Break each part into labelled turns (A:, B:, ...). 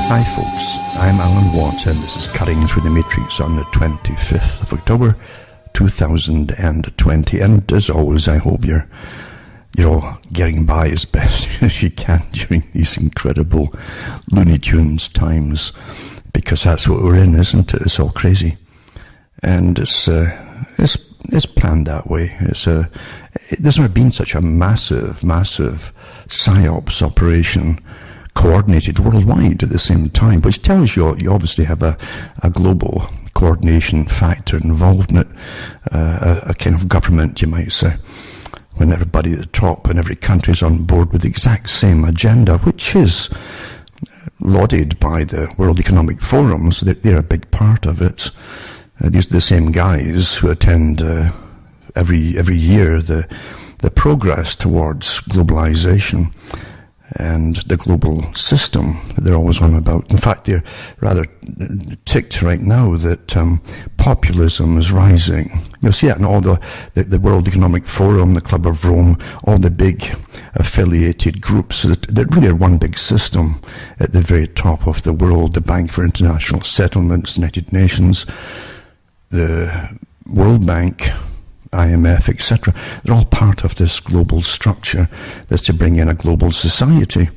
A: Hi folks, I'm Alan Watt and this is Cutting Through the Matrix on the 25th of October 2020, and as always I hope you're all getting by as best as you can during these incredible Looney Tunes times, because that's what we're in, isn't it? It's all crazy, and it's planned that way. There's never been such a massive psyops operation coordinated worldwide at the same time, which tells you obviously have a global coordination factor involved in it, a kind of government, you might say, when everybody at the top and every country is on board with the exact same agenda, which is lauded by the World Economic Forum, so they're a big part of it. These are the same guys who attend every year the progress towards globalization and the global system that they're always on about. In fact, they're rather ticked right now that populism is rising. You'll see that in all the World Economic Forum, the Club of Rome, all the big affiliated groups that really are one big system at the very top of the world. The Bank for International Settlements, the United Nations, the World Bank, IMF, etc. They're all part of this global structure that's to bring in a global society.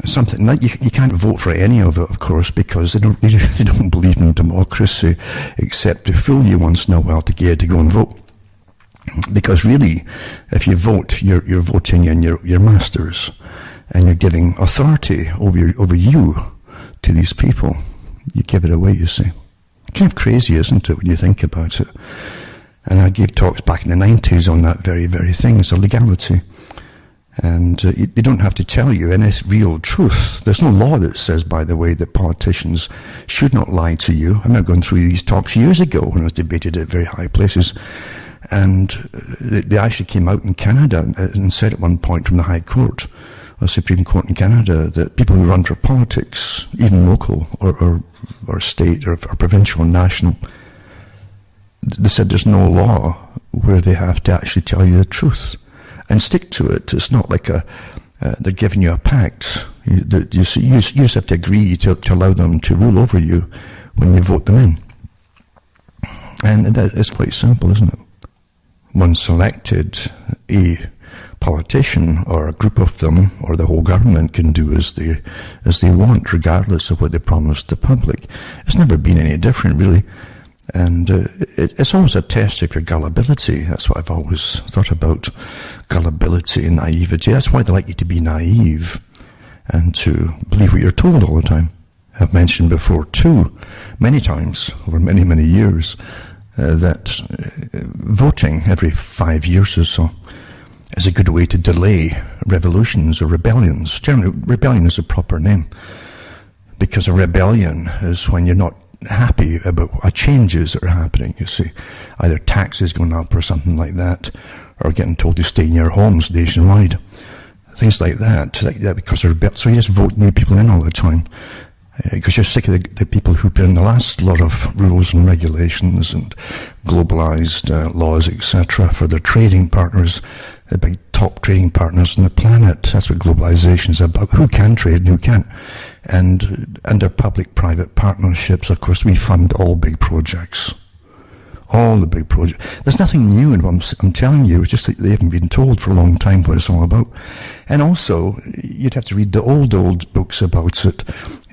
A: Something like you can't vote for any of it, of course, because they don't believe in democracy, except to fool you once in a while to get you to go and vote. Because really, if you vote, you're voting in your masters, and you're giving authority over you to these people. You give it away, you see. Kind of crazy, isn't it, when you think about it? And I gave talks back in the 90s on that very thing, it's a legality. And they don't have to tell you any real truth. There's no law that says, by the way, that politicians should not lie to you. I remember going through these talks years ago when I was debated at very high places. And they actually came out in Canada and said at one point from the High Court, or Supreme Court in Canada, that people who run for politics, even local or state or provincial or national, they said there's no law where they have to actually tell you the truth and stick to it. It's not like they're giving you a pact. You just have to agree to allow them to rule over you when you vote them in. And it's quite simple, isn't it? Once selected, a politician or a group of them or the whole government can do as they want, regardless of what they promised the public. It's never been any different, really. And it's always a test of your gullibility. That's what I've always thought about, gullibility and naivety. That's why they like you to be naive and to believe what you're told all the time. I've mentioned before too, many times over many years, that voting every 5 years or so is a good way to delay revolutions or rebellions. Generally, rebellion is a proper name, because a rebellion is when you're not happy about changes that are happening, you see. Either taxes going up or something like that, or getting told to stay in your homes nationwide. Things like that, because they're so you just vote new people in all the time. Because you're sick of the people who put in the last lot of rules and regulations and globalized laws, etc., for their trading partners, the big top trading partners on the planet. That's what globalization is about. Who can trade and who can't? And under public-private partnerships, of course, we fund all big projects. All the big projects. There's nothing new in what I'm telling you. It's just that they haven't been told for a long time what it's all about. And also, you'd have to read the old books about it.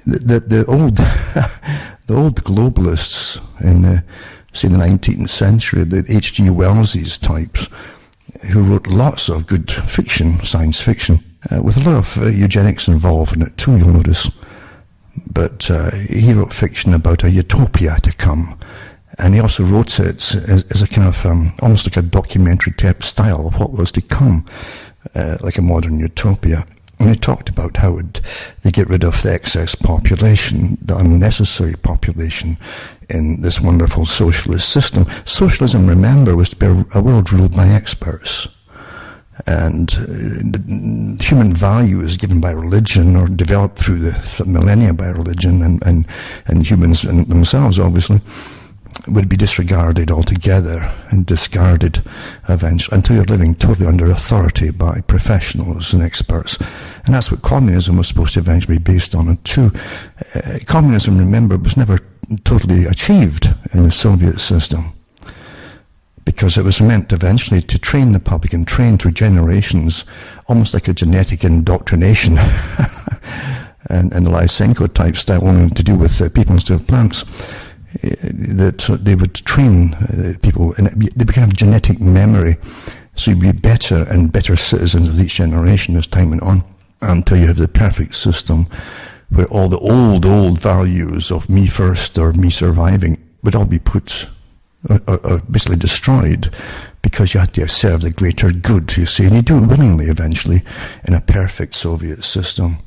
A: The old globalists in the 19th century, the H.G. Wells's types, who wrote lots of good fiction, science fiction, with a lot of eugenics involved in it too, you'll notice. But he wrote fiction about a utopia to come, and he also wrote it as a kind of almost like a documentary type style of what was to come, like a modern utopia. And he talked about how they get rid of the excess population, the unnecessary population in this wonderful socialist system. Socialism, remember, was to be a world ruled by experts. And human value is given by religion, or developed through the millennia by religion and humans themselves, obviously. would be disregarded altogether and discarded eventually until you're living totally under authority by professionals and experts. And that's what communism was supposed to eventually be based on. And two, communism, remember, was never totally achieved in the Soviet system, because it was meant eventually to train the public and train through generations, almost like a genetic indoctrination and the Lysenko type style, only to do with people instead of plants. That they would train people, and they would have genetic memory, so you'd be better and better citizens of each generation as time went on, until you have the perfect system where all the old values of me first or me surviving would all be put or basically destroyed, because you had to serve the greater good, you see, and you do it willingly eventually in a perfect Soviet system.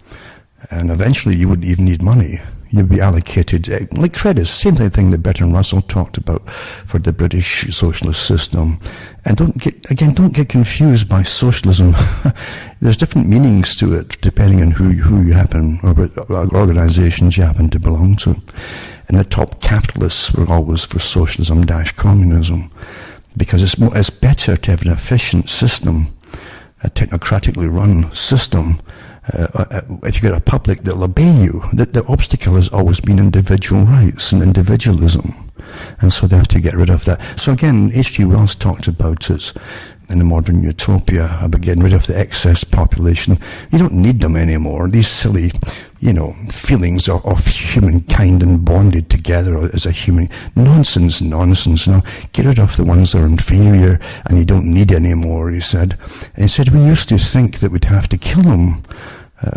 A: And eventually you wouldn't even need money. You'd be allocated, like credits, same thing that Bertrand Russell talked about for the British socialist system. And don't get confused by socialism. There's different meanings to it depending on who you happen, or what organizations you happen to belong to. And the top capitalists were always for socialism-communism, because it's better to have an efficient system, a technocratically run system. If you get a public that will obey you, the obstacle has always been individual rights and individualism, and so they have to get rid of that. So again, H.G. Wells talked about it in the Modern Utopia, about getting rid of the excess population. You don't need them anymore. These silly, feelings of humankind and bonded together as a human. Nonsense. No, get rid of the ones that are inferior, and you don't need any more, he said. And he said, we used to think that we'd have to kill them,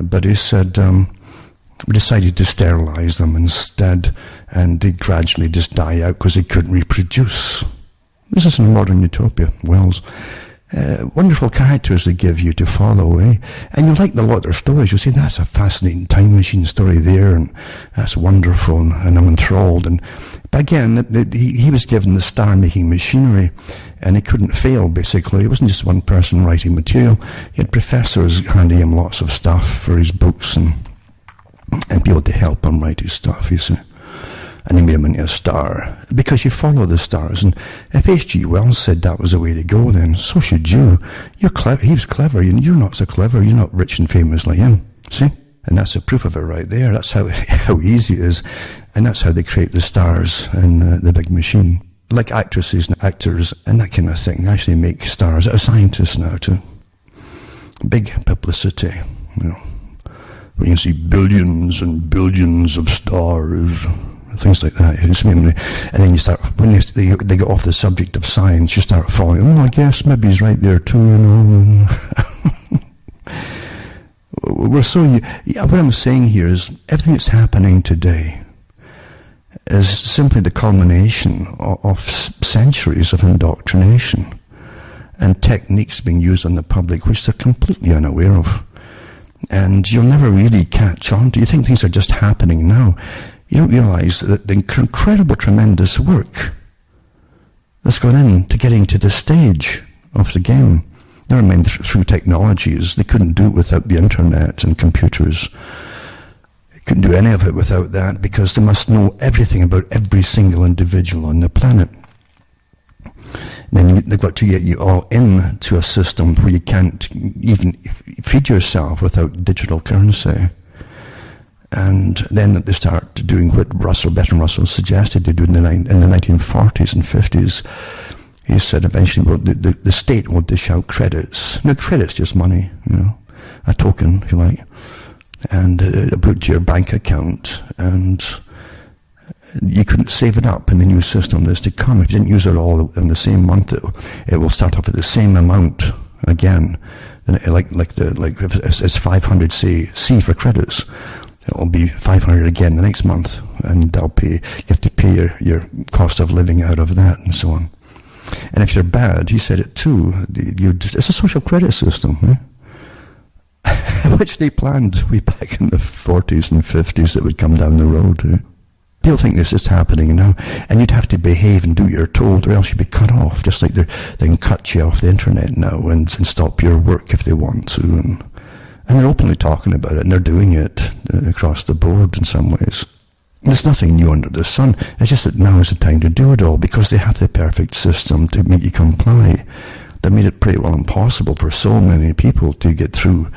A: but he said, we decided to sterilize them instead, and they gradually just die out because they couldn't reproduce. This is in Modern Utopia, Wells. Wonderful characters they give you to follow, eh? And you like a lot of their stories. You say, that's a fascinating time machine story there, and that's wonderful, and I'm enthralled. But again, he was given the star-making machinery, and he couldn't fail, basically. It wasn't just one person writing material. He had professors handing him lots of stuff for his books, and people to help him write his stuff, you see. And he made him into a star, because you follow the stars. And if H.G. Wells said that was the way to go, then so should you. You're clever. He was clever. You're not so clever. You're not rich and famous like him. See? And that's the proof of it right there. That's how easy it is. And that's how they create the stars in the big machine. Like actresses and actors and that kind of thing. They actually make stars out of scientists now too. Big publicity, When you see billions and billions of stars, things like that. And then you start, when they get off the subject of science, you start following, I guess maybe he's right there too, What I'm saying here is, everything that's happening today is simply the culmination of centuries of indoctrination and techniques being used on the public which they're completely unaware of. And you'll never really catch on to. You think things are just happening now. You don't realize that the incredible, tremendous work that's gone into getting to the stage of the game. Never mind through technologies. They couldn't do it without the internet and computers. They couldn't do any of it without that, because they must know everything about every single individual on the planet. Then they've got to get you all into a system where you can't even feed yourself without digital currency. And then they start doing what Bertrand Russell suggested they do in the 1940s and 50s. He said eventually the state will dish out credits. No, credits, just money, a token, if you like. And put to your bank account, and you couldn't save it up in the new system that's to come. If you didn't use it all in the same month, it will start off at the same amount again. And like if it's 500 C for credits, it'll be 500 again the next month, and you have to pay your cost of living out of that, and so on. And if you're bad, he said it too, it's a social credit system, which they planned way back in the 40s and 50s that would come down the road. People think this is happening now, and you'd have to behave and do what you're told, or else you'd be cut off, just like they can cut you off the internet now and stop your work if they want to. And they're openly talking about it, and they're doing it across the board in some ways. There's nothing new under the sun. It's just that now is the time to do it all, because they have the perfect system to make you comply. They made it pretty well impossible for so many people to get through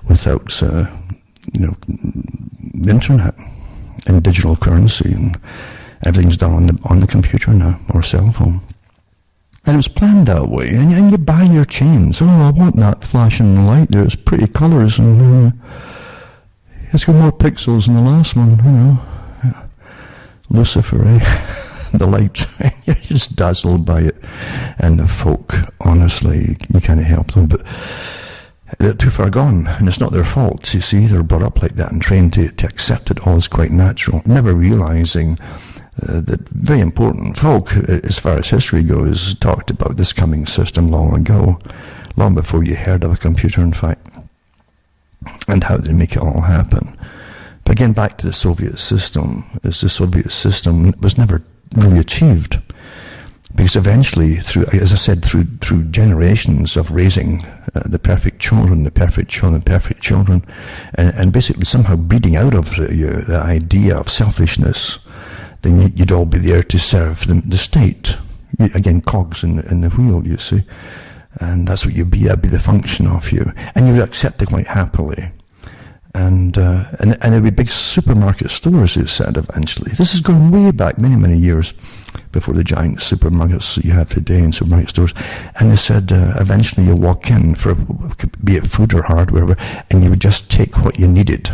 A: without, the internet and digital currency, and everything's done on the computer now, or cell phone. And it was planned that way. And you buy your chains. Oh, I want that flashing light. There's pretty colours, and it's got more pixels than the last one, Lucifer, the light. You're just dazzled by it. And the folk, honestly, you can't help them, but they're too far gone, and it's not their fault. You see, they're brought up like that and trained to accept it all as quite natural, never realising that very important folk, as far as history goes, talked about this coming system long ago, long before you heard of a computer, in fact, and how they make it all happen. But again, back to the Soviet system, the Soviet system was never really achieved, because eventually, through generations of raising the perfect children, and basically somehow breeding out of the idea of selfishness, then you'd all be there to serve the state. Again, cogs in the wheel, you see. And that's what you'd be. That'd be the function of you. And you would accept it quite happily. And there'd be big supermarket stores, it said, eventually. This is going way back, many, many years before the giant supermarkets that you have today in supermarket stores. And they said, eventually you'll walk in for, be it food or hardware, and you would just take what you needed.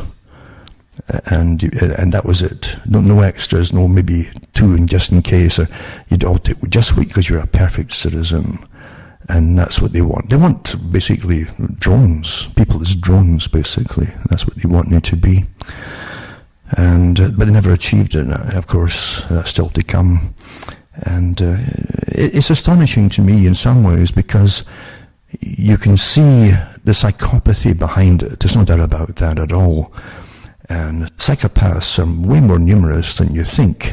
A: And that was it. No extras, no maybe two in just in case. Or you'd all take just because you're a perfect citizen. And that's what they want. They want basically drones, people as drones, basically. That's what they want you to be. And but they never achieved it. Of course, that's still to come. And it's astonishing to me in some ways, because you can see the psychopathy behind it. There's no doubt about that at all. And psychopaths are way more numerous than you think.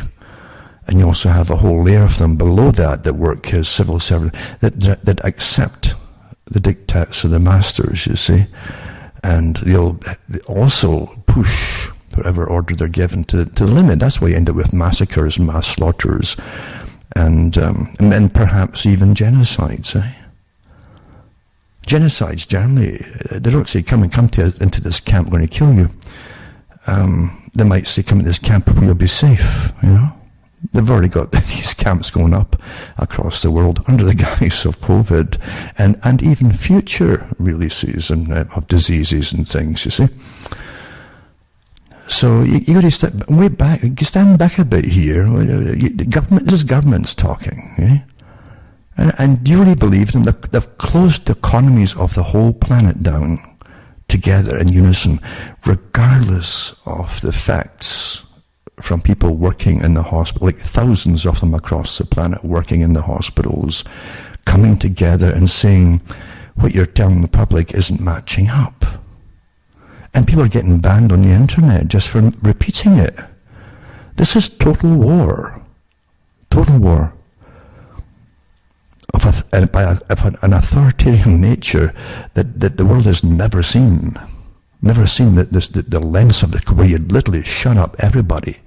A: And you also have a whole layer of them below that work as civil servants, that accept the diktats of the masters, you see. And they'll also push whatever order they're given to the limit. That's why you end up with massacres, mass slaughters, and then perhaps even genocides, Genocides, generally, they don't say, come into this camp, we're going to kill you. They might say, come into this camp where you'll be safe, They've already got these camps going up across the world under the guise of COVID and even future releases of diseases and things, you see. So you got to step way back, stand back a bit here. This is governments talking, And do you really believe them? They've closed the economies of the whole planet down together in unison, regardless of the facts from people working in the hospital, like thousands of them across the planet working in the hospitals, coming together and saying what you're telling the public isn't matching up. And people are getting banned on the internet just for repeating it. This is total war. Total war. Of an authoritarian nature that the world has never seen. Never seen the lengths of where you'd literally shut up everybody.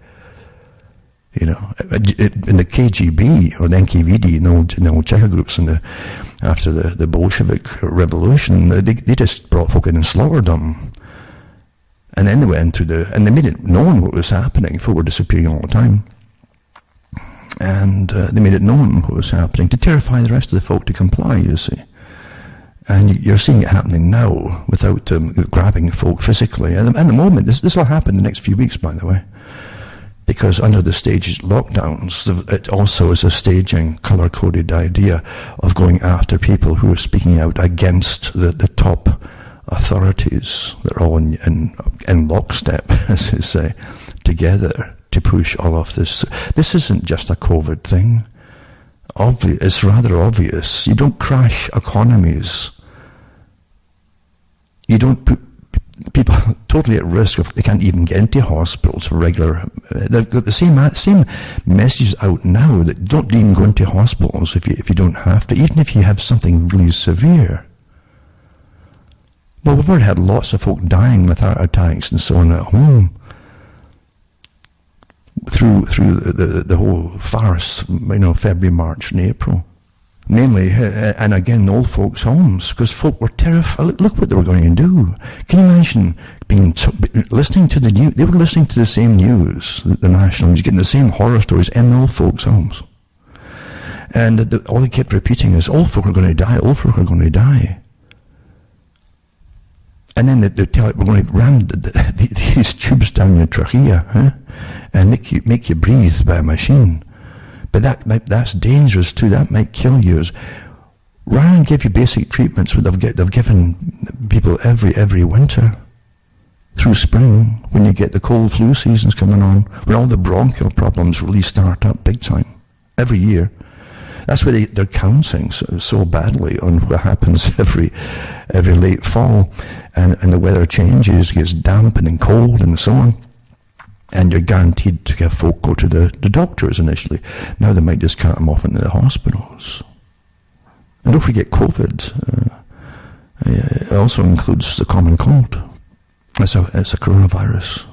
A: In the KGB or the NKVD, in the old Cheka groups after the Bolshevik Revolution, they just brought folk in and slaughtered them. And then they went and they made it known what was happening. Folk were disappearing all the time. And they made it known what was happening to terrify the rest of the folk to comply, you see. And you're seeing it happening now without grabbing folk physically. And at the moment, this will happen in the next few weeks, by the way. Because under the staged lockdowns, it also is a staging, colour-coded idea of going after people who are speaking out against the top authorities. They're all in lockstep, as they say, together to push all of this. This isn't just a COVID thing. It's rather obvious. You don't crash economies. You don't put people totally at risk if they can't even get into hospitals for regular. They've got the same messages out now that don't even go into hospitals if you don't have to, even if you have something really severe. Well, we've already had lots of folk dying with heart attacks and so on at home. through the whole farce, February, March and April. Namely, and again, old folks' homes, because folk were terrified. Look what they were going to do. Can you imagine listening to the news? They were listening to the same news, the national news, getting the same horror stories in old folks' homes. And all they kept repeating is, old folk are going to die, old folk are going to die. And then they tell it, we're going to ram these tubes down your trachea, and make you breathe by a machine. But that's dangerous too. That might kill you. Rather than give you basic treatments, they've given people every winter through spring, when you get the cold flu seasons coming on, when all the bronchial problems really start up big time every year. That's why they're counting so badly on what happens every late fall, and the weather changes, gets damp and then cold and so on. And you're guaranteed to have folk go to the doctors initially. Now they might just cart them off into the hospitals. And don't forget COVID. It also includes the common cold. It's a coronavirus.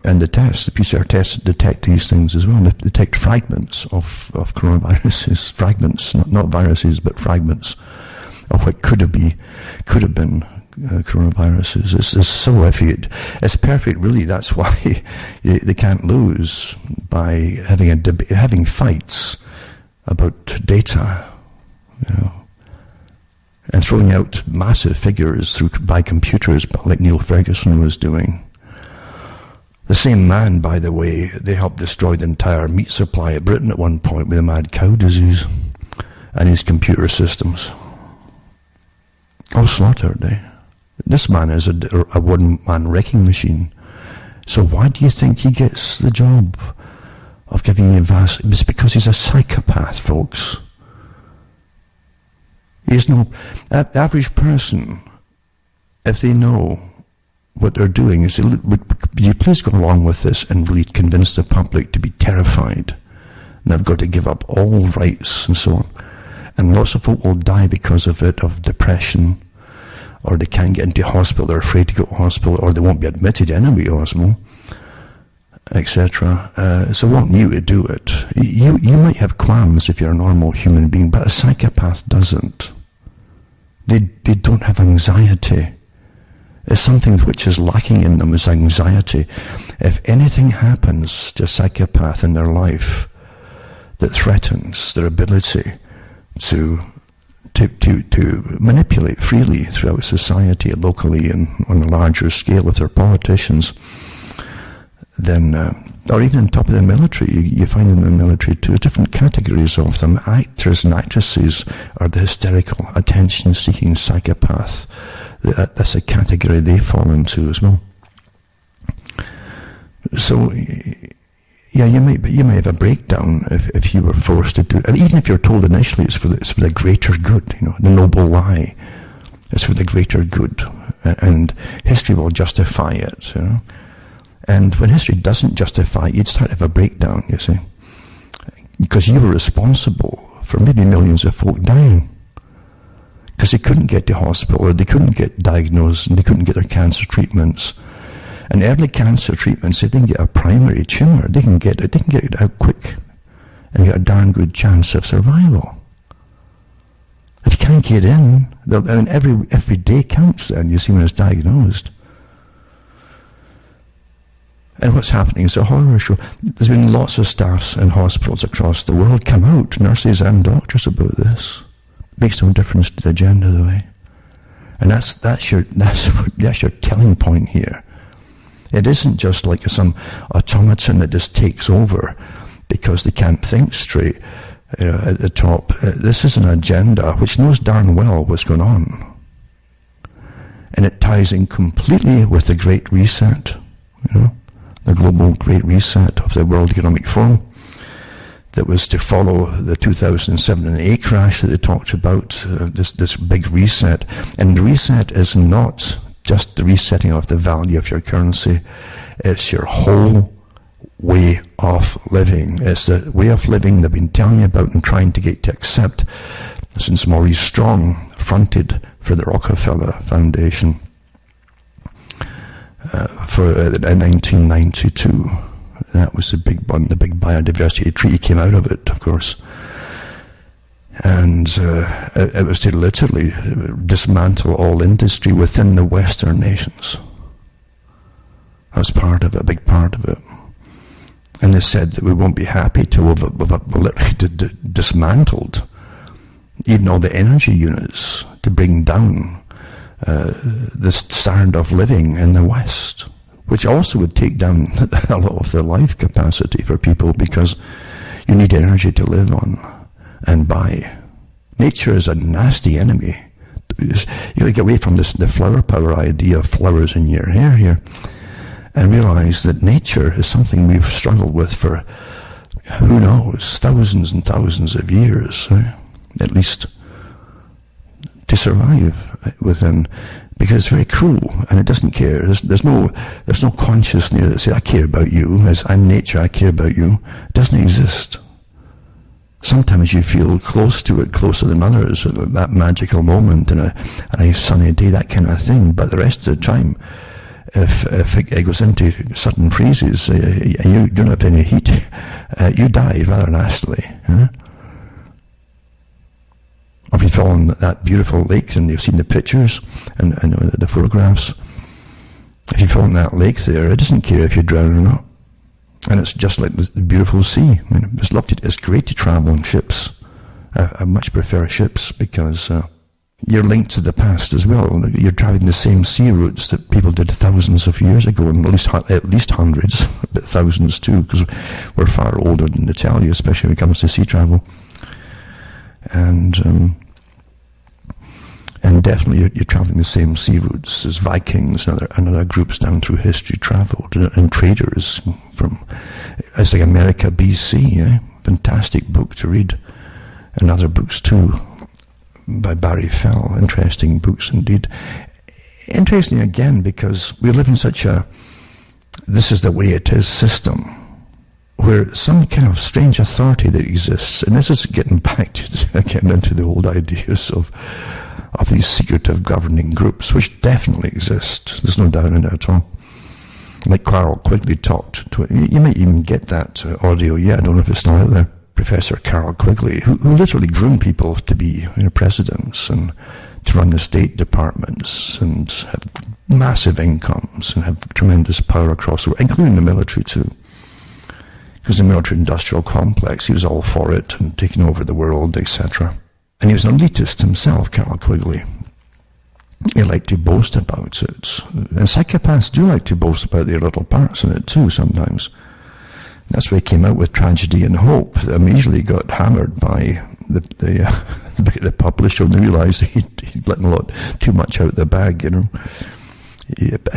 A: And the PCR tests detect these things as well. They detect fragments of coronaviruses. Fragments, not viruses, but fragments of what could have been coronaviruses. It's so iffy. It's perfect, really. That's why they can't lose by having fights about data, and throwing out massive figures by computers, like Neil Ferguson was doing. The same man, by the way, they helped destroy the entire meat supply of Britain at one point with the mad cow disease and his computer systems. All slaughtered, This man is a one-man wrecking machine. So why do you think he gets the job of giving you vast... It's because he's a psychopath, folks. He's no... The average person, if they know what they're doing, is, would you please go along with this and really convince the public to be terrified? And they've got to give up all rights and so on. And lots of folk will die because of it, of depression, or they can't get into hospital, they're afraid to go to hospital, or they won't be admitted anyway to hospital, etc. So want you to do it. You might have qualms if you're a normal human being, but a psychopath doesn't. They don't have anxiety. It's something which is lacking in them, is anxiety. If anything happens to a psychopath in their life that threatens their ability to manipulate freely throughout society, locally and on a larger scale with their politicians, then, or even on top of the military, you find in the military too, different categories of them. Actors and actresses are the hysterical, attention-seeking psychopath. That's a category they fall into as well. So, yeah, you may have a breakdown if you were forced to do it. Even if you're told initially it's for the greater good, the noble lie. It's for the greater good, and history will justify it. And when history doesn't justify it, you'd start to have a breakdown. You see, because you were responsible for maybe millions of folk dying because they couldn't get to hospital, or they couldn't get diagnosed, and they couldn't get their cancer treatments. And early cancer treatments, if they can get a primary tumour, they can get it out quick and get a darn good chance of survival. If you can't get in, and every day counts then, you see, when it's diagnosed. And what's happening is a horror show. There's been lots of staffs in hospitals across the world come out, nurses and doctors, about this. Makes no difference to the agenda, though. And that's your telling point here. It isn't just like some automaton that just takes over because they can't think straight at the top. This is an agenda which knows darn well what's going on. And it ties in completely with the Great Reset, the global Great Reset of the World Economic Forum, that was to follow the 2007 and 8 crash that they talked about, this big reset. And the reset is not just the resetting of the value of your currency, it's your whole way of living. It's the way of living they've been telling you about and trying to get to accept since Maurice Strong fronted for the Rockefeller Foundation in 1992. That was the big one. The big biodiversity treaty came out of it, of course. And it was to literally dismantle all industry within the Western nations. That was part of it, a big part of it. And they said that we won't be happy till we've literally dismantled even all the energy units to bring down the standard of living in the West, which also would take down a lot of the life capacity for people, because you need energy to live on and by. Nature is a nasty enemy. You gotta get away from the flower power idea of flowers in your hair here, and realize that nature is something we've struggled with for, who knows, thousands and thousands of years, at least, to survive within, because it's very cruel and it doesn't care. There's no consciousness that says, I care about you, as I'm nature, I care about you. It doesn't exist. Sometimes you feel close to it, closer than others, at that magical moment in a sunny day, that kind of thing. But the rest of the time, if it goes into sudden freezes and you don't have any heat, you die rather nastily. Or if you fall in that beautiful lake, and you've seen the pictures and the photographs, if you fall in that lake there, it doesn't care if you drown or not. And it's just like the beautiful sea. I mean, it's great to travel on ships. I much prefer ships, because you're linked to the past as well. You're driving the same sea routes that people did thousands of years ago, and at least hundreds, but thousands too, because we're far older than they tell you, especially when it comes to sea travel. And definitely you're traveling the same sea routes as Vikings and other groups down through history traveled, and traders from, it's like America BC, fantastic book to read, and other books too, by Barry Fell. Interesting books indeed. Interesting again, because we live in such a this is the way it is system, where some kind of strange authority that exists, and this is getting back to again into the old ideas of these secretive governing groups, which definitely exist. There's no doubt in it at all. Like Carol Quigley talked to it. You might even get that audio. Yeah, I don't know if it's still out there. Professor Carol Quigley, who literally groomed people to be presidents and to run the state departments and have massive incomes and have tremendous power across the world, including the military too. Because the military-industrial complex, he was all for it and taking over the world, etc. And he was an elitist himself, Carol Quigley. He liked to boast about it. And psychopaths do like to boast about their little parts in it too, sometimes. That's why he came out with Tragedy and Hope. That immediately got hammered by the publisher, and they realised he'd let too much out of the bag, And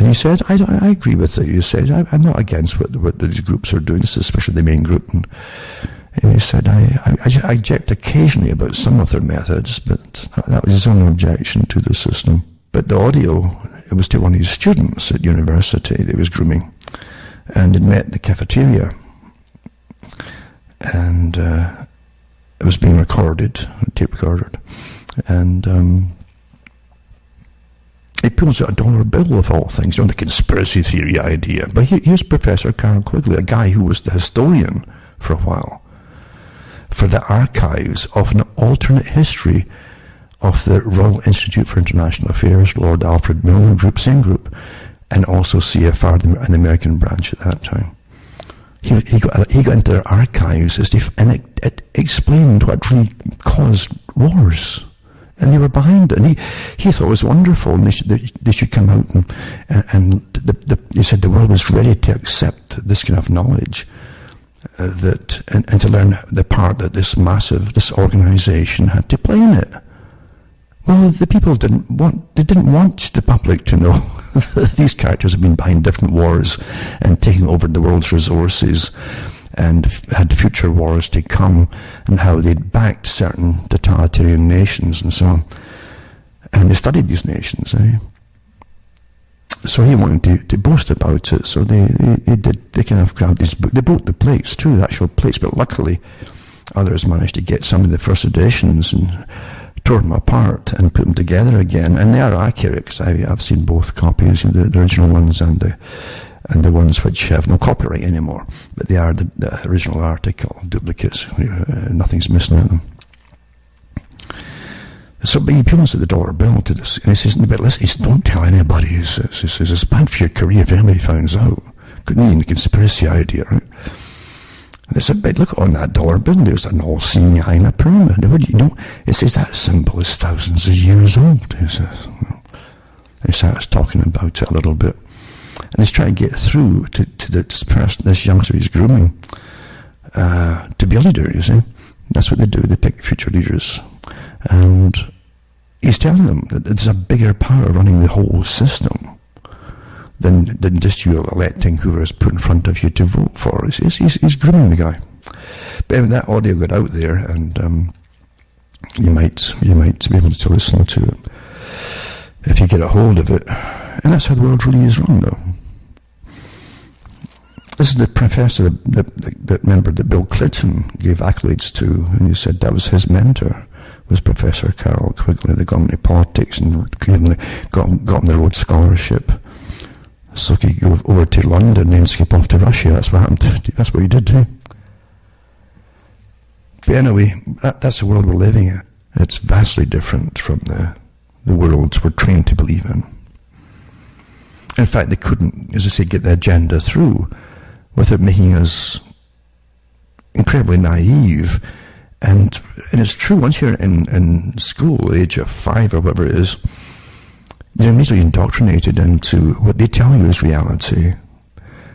A: he said, I agree with it. He said, I'm not against what these groups are doing, especially the main group. And he said, I object occasionally about some of their methods, but that was his own objection to the system. But the audio, it was to one of his students at university that he was grooming, and it met in the cafeteria. And it was being recorded, tape recorded. And he pulls out a $1 bill of all things, the conspiracy theory idea. But here's Professor Carol Quigley, a guy who was the historian for a while, for the archives of an alternate history of the Royal Institute for International Affairs, Lord Alfred Milner Group, same group, and also CFR, the American branch at that time. He got into their archives and it explained what really caused wars. And they were behind it. And he thought it was wonderful, and they should come out and he said the world was ready to accept this kind of knowledge, and to learn the part that this organization had to play in it. Well, the people didn't want the public to know that these characters have been behind different wars and taking over the world's resources and had future wars to come, and how they'd backed certain totalitarian nations and so on. And they studied these nations, So he wanted to boast about it, so they kind of grabbed these books. They broke the plates too, the actual plates, but luckily others managed to get some of the first editions and tore them apart and put them together again. And they are accurate, because I've seen both copies, the original ones and and the ones which have no copyright anymore, but they are the original article, duplicates, nothing's missing in them. So but he appeals to the dollar bill to this, and he says, but listen, he says, don't tell anybody. He says, it's bad for your career if anybody finds out. Couldn't mean the conspiracy idea, right? And they said, but look on that dollar bill, there's an all-seeing eye in a pyramid. What do you know? It says that symbol is thousands of years old, he says. He starts talking about it a little bit. And he's trying to get through to this person, this youngster he's grooming, to be a leader, you see. That's what they do, they pick future leaders. And he's telling them that there's a bigger power running the whole system than just you electing whoever is put in front of you to vote for. He's grooming the guy. But anyway, that audio got out there, and you might be able to listen to it if you get a hold of it. And that's how the world really is run, though. This is the professor that member that Bill Clinton gave accolades to, and he said that was his mentor, was Professor Carroll Quigley, that got him into politics and got him the Rhodes Scholarship. So he could go over to London and then skip off to Russia. That's what happened. That's what he did too. But anyway, that's the world we're living in. It's vastly different from the worlds we're trained to believe in. In fact, they couldn't, as I say, get the agenda through without making us incredibly naive. And it's true, once you're in school, age of 5 or whatever it is, you're immediately indoctrinated into what they tell you is reality.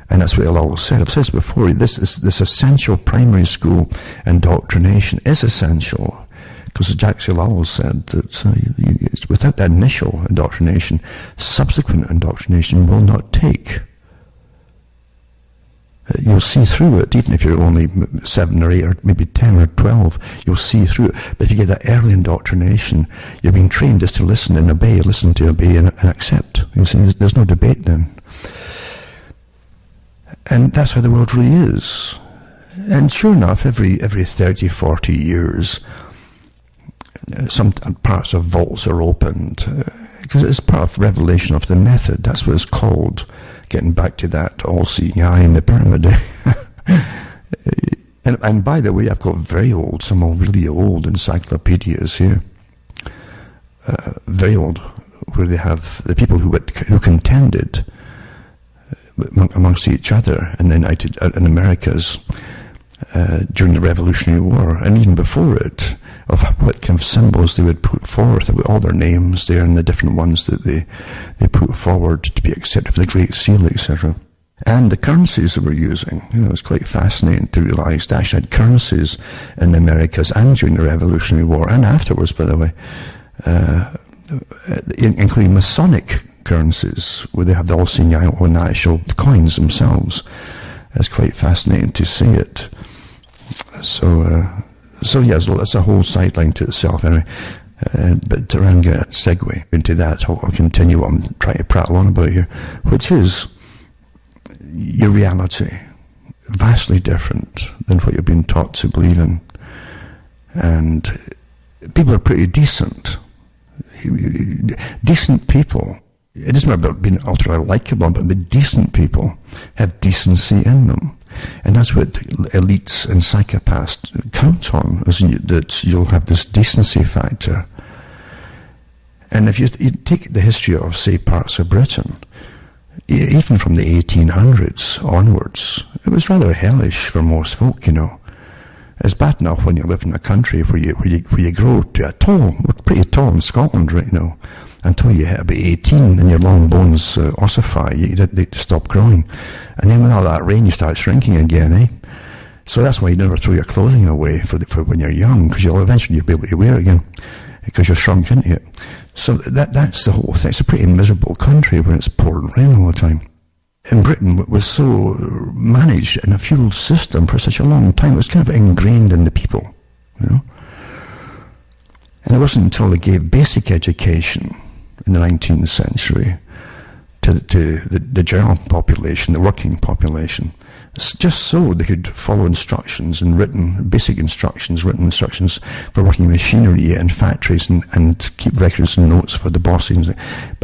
A: And that's what Lowell said. I've said this before, this essential primary school indoctrination is essential. Because Jack C. Lowell said that without that initial indoctrination, subsequent indoctrination will not take. You'll see through it, even if you're only 7 or 8 or maybe 10 or 12, you'll see through it. But if you get that early indoctrination, you're being trained just to listen and obey, listen to obey and accept. You see, there's no debate then. And that's how the world really is. And sure enough, every 30, 40 years, some parts of vaults are opened, because it's part of revelation of the method. That's what it's called. Getting back to that all-seeing eye in the pyramid. and by the way, I've got some really old encyclopedias here. Very old, where they have the people who contended amongst each other in the in Americas during the Revolutionary War, and even before it, of what kind of symbols they would put forth, with all their names there and the different ones that they put forward to be accepted for the Great Seal, etc. And the currencies that we're using, it's quite fascinating to realise they actually had currencies in the Americas and during the Revolutionary War, and afterwards, by the way, including Masonic currencies, where they have the all-seeing eye on the actual coins themselves. It's quite fascinating to see it. So yes, that's a whole sideline to itself anyway. But to get a segue into that, I'll continue what I'm trying to prattle on about here, which is your reality, vastly different than what you've been taught to believe in. And people are pretty decent. Decent people. It doesn't matter about being ultra likable, but decent people have decency in them. And that's what elites and psychopaths count on, is that you'll have this decency factor. And if you take the history of, say, parts of Britain, even from the 1800s onwards, it was rather hellish for most folk, It's bad enough when you live in a country where you grow to we're pretty tall in Scotland right now, until you hit about 18 and your long bones ossify, they stop growing. And then with all that rain, you start shrinking again, eh? So that's why you never throw your clothing away for when you're young, because you'll eventually be able to wear it again, because you're shrunk into it. So that's the whole thing. It's a pretty miserable country when it's pouring rain all the time. In Britain, it was so managed in a feudal system for such a long time, it was kind of ingrained in the people, And it wasn't until they gave basic education in the 19th century to the general population, the working population, just so they could follow instructions and basic instructions, written instructions for working machinery and factories and keep records and notes for the bosses.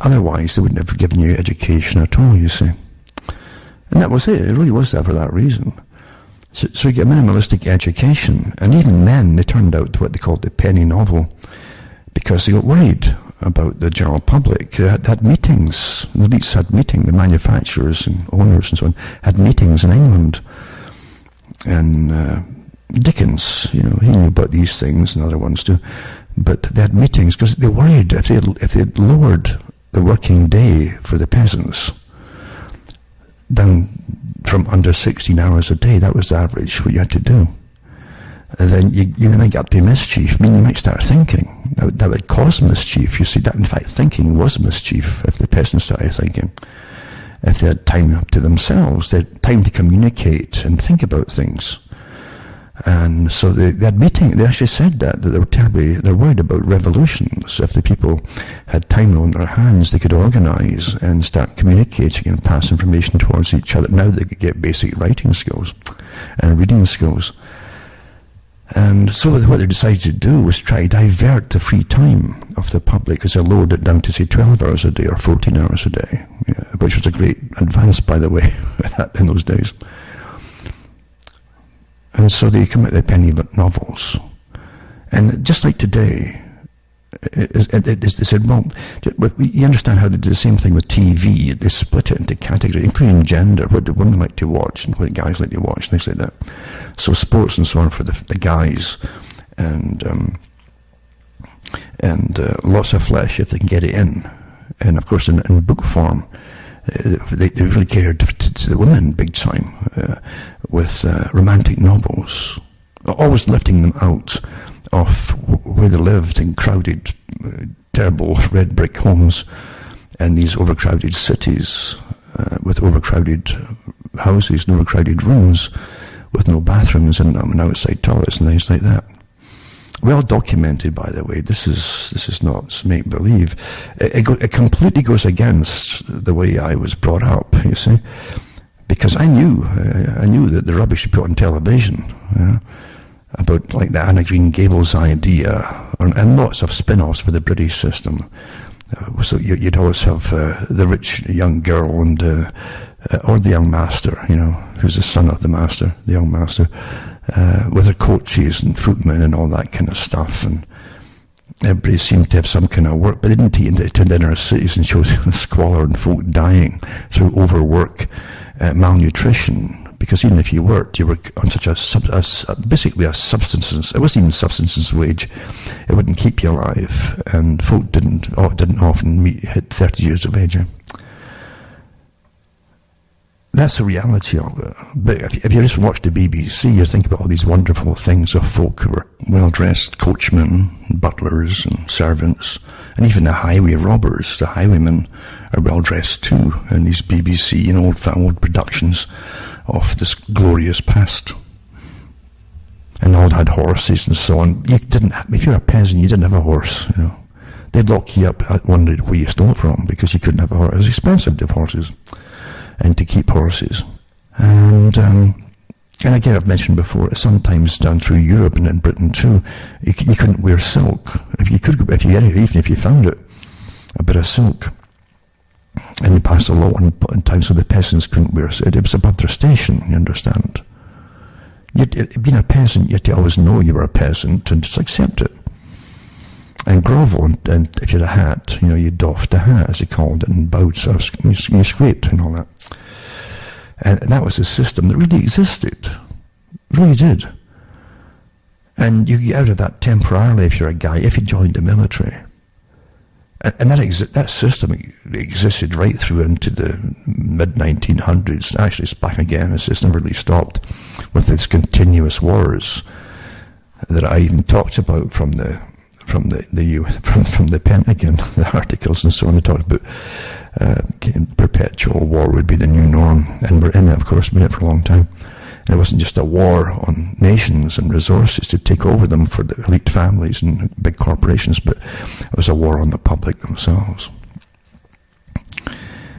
A: Otherwise, they wouldn't have given you education at all, you see. And that was it. It really was there for that reason. So you get minimalistic education, and even then they turned out to what they called the penny novel, because they got worried about the general public. They had meetings, the elites had meetings, the manufacturers and owners and so on had meetings in England. And Dickens, he knew about these things, and other ones too, but they had meetings because they worried if they'd lowered the working day for the peasants down from under 16 hours a day, that was the average, what you had to do. And then you might get up to mischief. I mean, you might start thinking. That would cause mischief. You see, that in fact thinking was mischief if the peasants started thinking. If they had time up to themselves, they had time to communicate and think about things. And so they had meeting. They actually said that they're worried about revolutions. If the people had time on their hands, they could organize and start communicating and pass information towards each other. Now they could get basic writing skills and reading skills. And so what they decided to do was try to divert the free time of the public, because they lowered it down to, say, 12 hours a day or 14 hours a day, which was a great advance, by the way, in those days. And so they come out with the penny novels. And just like today, they said, well, you understand how they did the same thing with TV. They split it into categories, including gender, what do women like to watch and what guys like to watch, things like that. So sports and so on for the guys, and lots of flesh if they can get it in. And of course, in book form, they really catered to the women big time with romantic novels, always lifting them out of where they lived in crowded, terrible red brick homes and these overcrowded cities with overcrowded houses and overcrowded rooms with no bathrooms in them and outside toilets and things like that. Well documented, by the way. This is not make believe. It completely goes against the way I was brought up. You see, because I knew that the rubbish you put on television about like the Anna Green Gables idea, and lots of spin-offs for the British system. So you'd always have the rich young girl and or the young master, who's the son of the master, the young master. With their coaches and footmen and all that kind of stuff, and everybody seemed to have some kind of work, but they didn't take it into inner cities and show squalor and folk dying through overwork, malnutrition. Because even if you worked, you were on such basically a subsistence. It wasn't even subsistence wage. It wouldn't keep you alive, and folk didn't often hit 30 years of age. That's the reality of it. But if you just watch the BBC, you think about all these wonderful things of folk who were well-dressed, coachmen, butlers and servants, and even the highway robbers, the highwaymen are well-dressed too, in these BBC old productions of this glorious past. And all had horses and so on. If you're a peasant, you didn't have a horse, They'd lock you up, wondered where you stole it from, because you couldn't have a horse. It was expensive to have horses and to keep horses. And again, I've mentioned before, sometimes down through Europe and in Britain too, you couldn't wear silk. Even if you found it, a bit of silk, and they passed a law in time so the peasants couldn't wear it. It was above their station, you understand. Being a peasant, you had to always know you were a peasant and just accept it. And grovel, and if you had a hat, you doffed the hat, as they called it, and bowed, so you scraped and all that. And that was a system that really existed. Really did. And you get out of that temporarily if you're a guy, if you joined the military. And that system existed right through into the mid-1900s. Actually, it's back again. The system really stopped with its continuous wars that I even talked about from the Pentagon, the articles and so on. They talked about perpetual war would be the new norm, and we're in it, of course, been in it for a long time. And it wasn't just a war on nations and resources to take over them for the elite families and big corporations, but it was a war on the public themselves.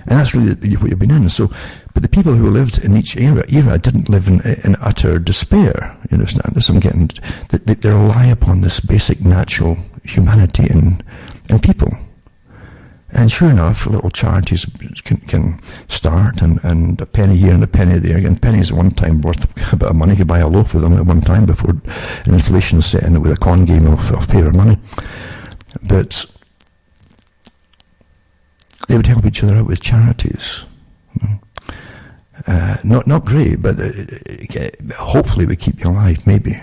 A: And that's really what you've been in. So, but the people who lived in each era didn't live in utter despair. You understand? That's what I'm getting. They rely upon this basic natural humanity in people. And sure enough, little charities can start, and a penny here and a penny there. Again, pennies at one time worth a bit of money. You could buy a loaf with them at one time before inflation set in with a con game of paper money. But they would help each other out with charities. Not great, but hopefully we keep you alive, maybe.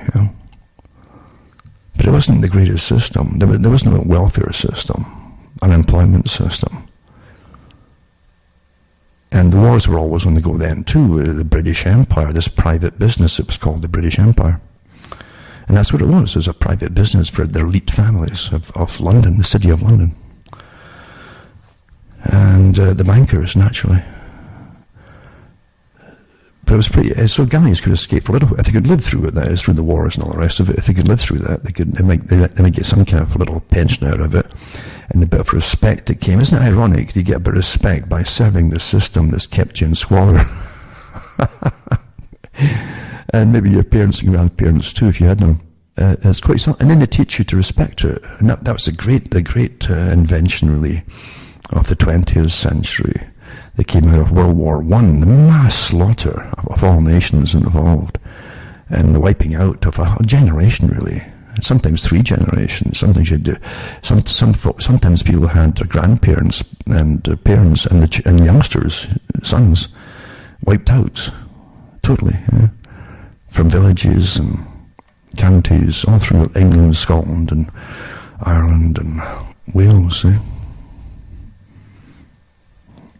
A: But it wasn't the greatest system. There was no welfare system, unemployment system. And the wars were always on the go then too. The British Empire, this private business, it was called the British Empire. And that's what it was. It was a private business for the elite families of London, the city of London. And the bankers, naturally. But it was pretty, so guys could escape for a little bit. If they could live through it, that is, through the wars and all the rest of it, if they could live through that, they might get some kind of a little pension out of it. And the bit of respect that came. Isn't it ironic? You get a bit of respect by serving the system that's kept you in squalor. And maybe your parents and grandparents too, if you had them. It's quite something. And then they teach you to respect it. And that was the great invention, really, of the 20th century. They came out of World War I, the mass slaughter of all nations involved, and the wiping out of a generation, really. Sometimes 3 generations. Sometimes you do. Sometimes people had their grandparents and their parents and youngsters, sons, wiped out totally, from villages and counties all through England, Scotland, and Ireland and Wales.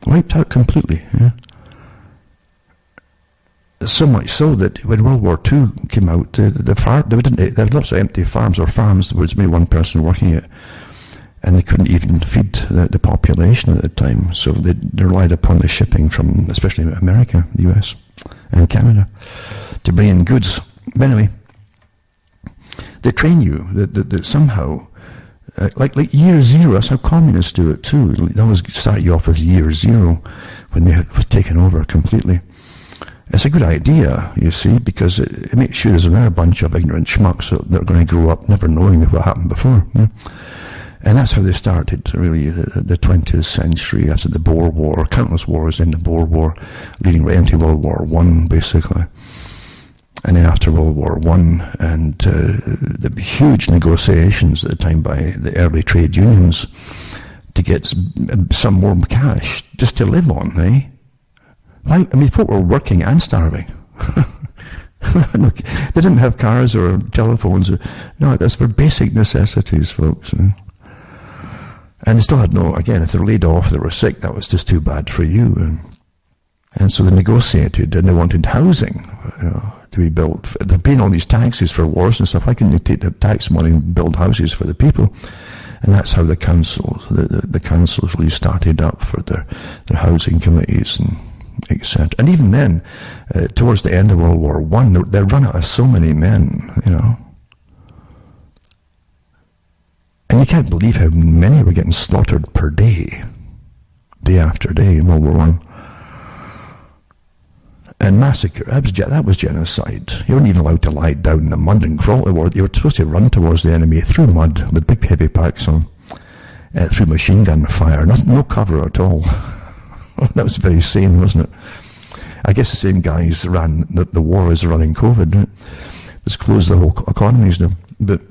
A: Wiped out completely. So much so that when World War II came out, there were lots of empty farms, or farms there was maybe one person working it, and they couldn't even feed the population at the time. So they relied upon the shipping from, especially America, the US, and Canada, to bring in goods. But anyway, they train you that somehow, like year zero, that's how communists do it too. They always start you off with year zero when they were taken over completely. It's a good idea, you see, because it makes sure there's another bunch of ignorant schmucks that are going to grow up never knowing what happened before. And that's how they started, really, the 20th century, after the Boer War, countless wars in the Boer War, leading right into World War I, basically. And then after World War I, and the huge negotiations at the time by the early trade unions to get some more cash just to live on, I mean, folk were working and starving. Look, they didn't have cars or telephones. No, that's for basic necessities, folks. And they still had again, if they were laid off, they were sick, that was just too bad for you. And so they negotiated, and they wanted housing, to be built. They're paying all these taxes for wars and stuff. Why couldn't they take the tax money and build houses for the people? And that's how the councils really started up for their housing committees and etc. And even then, towards the end of World War I, they run out of so many men, And you can't believe how many were getting slaughtered per day after day in World War I. And massacre, that was genocide. You weren't even allowed to lie down in the mud and crawl towards. You were supposed to run towards the enemy through mud with big heavy packs on, through machine gun fire. No cover at all. That was very sane, wasn't it? I guess the same guys ran the war as running COVID. Right? Let's close the whole economies down. But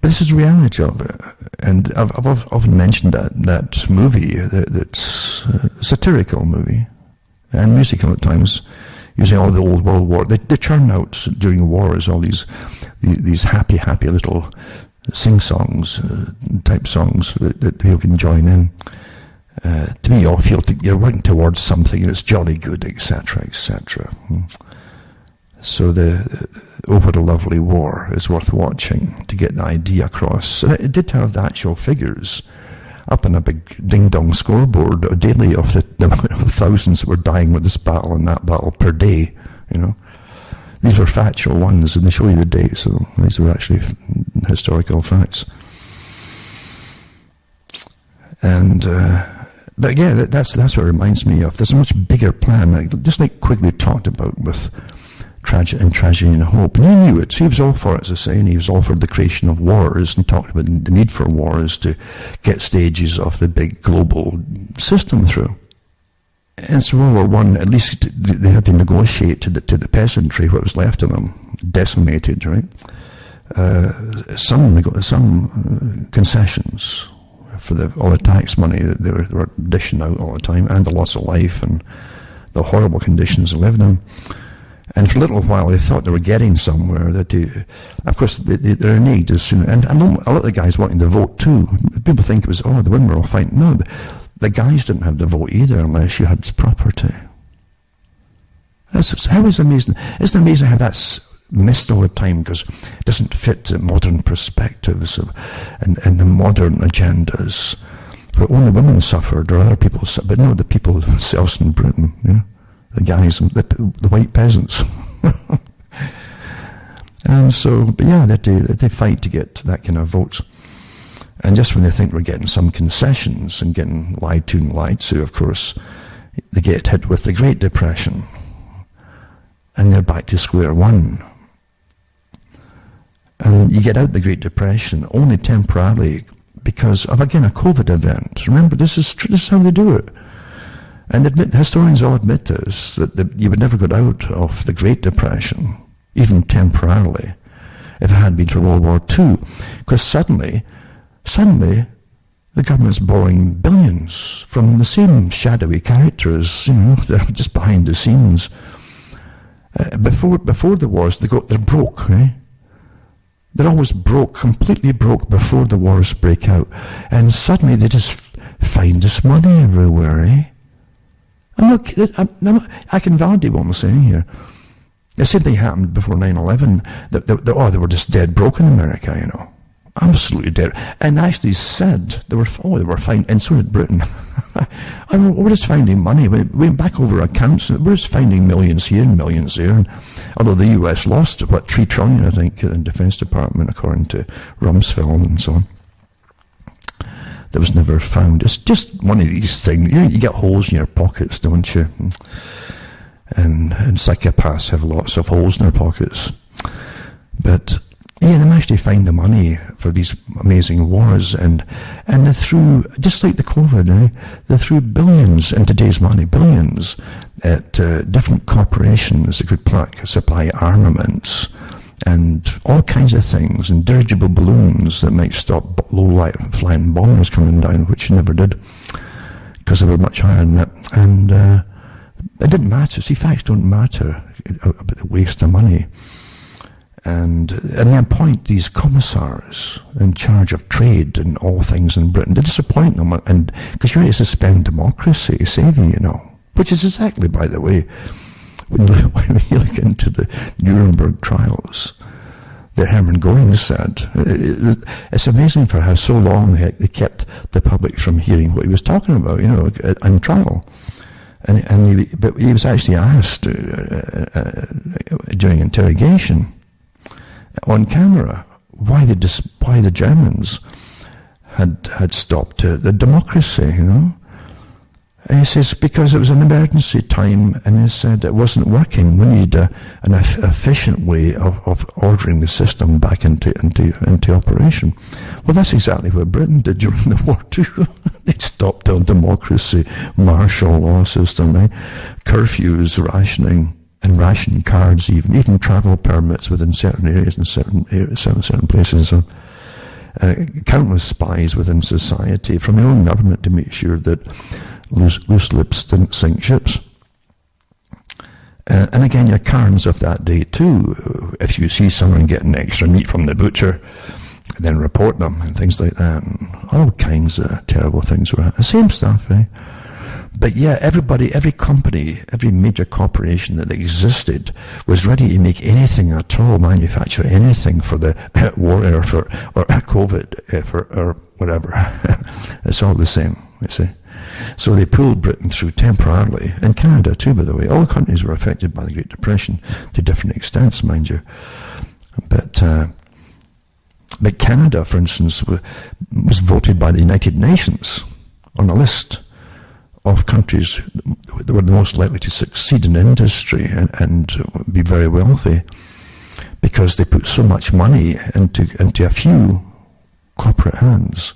A: this is the reality of it. And I've often mentioned that movie, that's a satirical movie, and musical at times, using all the old World War. They churn out during wars all these happy little sing-songs, type songs that people can join in. To me, you all feel you're working towards something and it's jolly good, etc., etc. So What a Lovely War is worth watching to get the idea across. And it did have the actual figures up on a big ding-dong scoreboard daily of the thousands that were dying with this battle and that battle per day, These were factual ones, and they show you the dates, so these were actually historical facts. And but again, that's what it reminds me of. There's a much bigger plan, just like Quigley talked about with tragedy and hope. And he knew it, so he was all for it, as I say, and he was all for the creation of wars, and talked about the need for wars to get stages of the big global system through. And so World War One, at least they had to negotiate to the peasantry what was left of them, decimated, right? Some concessions for all the tax money that they were dishing out all the time, and the loss of life and the horrible conditions they lived in. And for a little while they thought they were getting somewhere. Of course, they reneged as soon. And I know a lot of the guys wanting to vote too. People think it was, the women were all fine. No, the guys didn't have the vote either unless you had property. How is amazing? Isn't it amazing how that's missed all the time because it doesn't fit the modern perspectives and the modern agendas where only women suffered or other people suffered, but no, the people themselves in Britain, the guys, the white peasants. And so, but yeah, they fight to get that kind of votes. And just when they think we're getting some concessions and getting lied to, of course, they get hit with the Great Depression. And they're back to square one. And you get out the Great Depression only temporarily because of, again, a COVID event. Remember, this is how they do it. And historians all admit this, that you would never get out of the Great Depression, even temporarily, if it hadn't been for World War II. Because suddenly, the government's borrowing billions from the same shadowy characters, they're just behind the scenes. Before the wars, they're broke, eh? They're always broke, completely broke before the wars break out. And suddenly they just find this money everywhere, eh? I can validate what I'm saying here. The same thing happened before 9/11. They were just dead broke in America, Absolutely dead. And actually said they were fine, and so did Britain. We're just finding money. We went back over accounts, and we're just finding millions here and millions there. And although the US lost, $3 trillion, I think, in the Defense Department, according to Rumsfeld and so on. That was never found. It's just one of these things. You get holes in your pockets, don't you? And psychopaths have lots of holes in their pockets. But yeah, they managed to find the money for these amazing wars, and they threw, just like the COVID, they threw billions, in today's money, billions, at different corporations that could supply armaments and all kinds of things, and dirigible balloons that might stop low-light flying bombers coming down, which never did, because they were much higher than that. And it didn't matter. See, facts don't matter about the waste of money. And they appoint these commissars in charge of trade and all things in Britain. They disappoint them, and because you're ready to suspend democracy, saving, which is exactly, by the way, when you look into the Nuremberg trials, that Hermann Göring said, it's amazing for how so long they kept the public from hearing what he was talking about, in trial. But he was actually asked during interrogation on camera why the Germans had stopped the democracy, And he says, because it was an emergency time, and he said it wasn't working. We need an efficient way of ordering the system back into operation. Well, that's exactly what Britain did during the war too. They stopped our democracy, martial law system, curfews, rationing, and ration cards, even travel permits within certain areas and certain places. Countless spies within society from their own government to make sure that loose lips didn't sink ships. And again, your Karens of that day too. If you see someone getting extra meat from the butcher, then report them and things like that. And all kinds of terrible things were the same stuff, eh? But yeah, everybody, every company, every major corporation that existed was ready to make anything at all, manufacture anything for the war effort or COVID effort or whatever. It's all the same, you see. So they pulled Britain through temporarily, and Canada too, by the way. All countries were affected by the Great Depression to different extents, mind you. But Canada, for instance, was voted by the United Nations on a list of countries that were the most likely to succeed in industry and be very wealthy, because they put so much money into a few corporate hands,